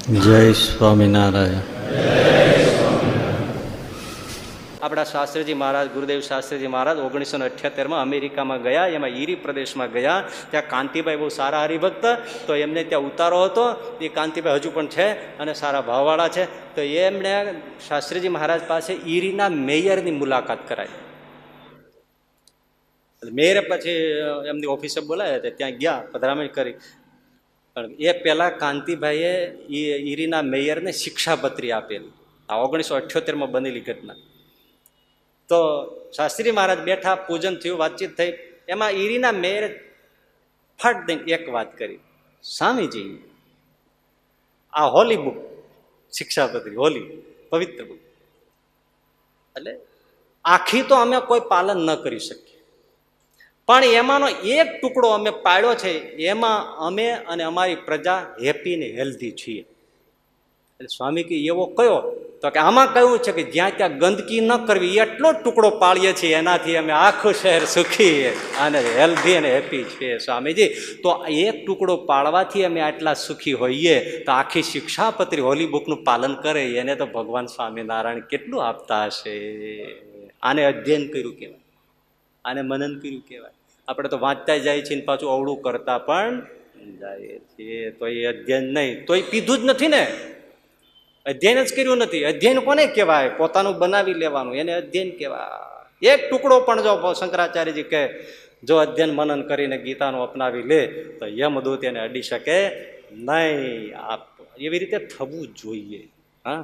જય સ્વામિનારાયણ. આપણા શાસ્ત્રીજી મહારાજ, ગુરુદેવ શાસ્ત્રીજી મહારાજ 1978માં અમેરિકામાં ગયા. એમાં ઈરી પ્રદેશમાં ગયા. ત્યાં કાંતિભાઈ બહુ સારા હરિભક્ત, તો એમને ત્યાં ઉતારો હતો. એ કાંતિભાઈ હજુ પણ છે અને સારા ભાવવાળા છે. તો એમણે શાસ્ત્રીજી મહારાજ પાસે ઈરીના મેયરની મુલાકાત કરાવી. મેયરે પછી એમની ઓફિસે બોલાયા હતા, ત્યાં ગયા, પધરામણી કરી. પણ એ પહેલા કાંતિભાઈએ ઈરીના મેયરને શિક્ષાપત્રી આપેલી. આ 1978માં બનેલી ઘટના. તો શાસ્ત્રી મહારાજ બેઠા, પૂજન થયું, વાતચીત થઈ. એમાં ઈરીના મેયરે ફટ દઈને એક વાત કરી, સ્વામીજી આ હોલી બુક, શિક્ષાપત્રી હોલી પવિત્ર બુક, એટલે આખી તો અમે કોઈ પાલન ન કરી શકીએ, પણ એમાંનો એક ટુકડો અમે પાડ્યો છે, એમાં અમે અને અમારી પ્રજા હેપી ને હેલ્ધી છીએ. એટલે સ્વામી કે એવો કયો? તો કે આમાં કહ્યું છે કે જ્યાં ત્યાં ગંદકી ન કરવી, એટલો જ ટુકડો પાળીએ છીએ, એનાથી અમે આખું શહેર સુખી અને હેલ્ધી અને હેપી છીએ સ્વામીજી. તો એક ટુકડો પાળવાથી અમે આટલા સુખી હોઈએ, તો આખી શિક્ષાપત્રી હોલી બુકનું પાલન કરે એને તો ભગવાન સ્વામિનારાયણ કેટલું આપતા હશે. આને અધ્યયન કર્યું કહેવાય, આને મનન કર્યું કહેવાય. આપણે તો વાંચતા જાય છીએ ને પાછું અવળું કરતા પણ જાય છીએ. તો એ અધ્યયન નહીં, તો એ પીધું જ નથી ને, અધ્યયન જ કર્યું નથી. અધ્યયન કોને કહેવાય? પોતાનું બનાવી લેવાનું, એને અધ્યયન કહેવાય. એક ટુકડો પણ જો શંકરાચાર્યજી કહે, જો અધ્યયન મનન કરીને ગીતાનું અપનાવી લે તો યમદૂત એને અડી શકે નહીં. એવી રીતે થવું જોઈએ. હા.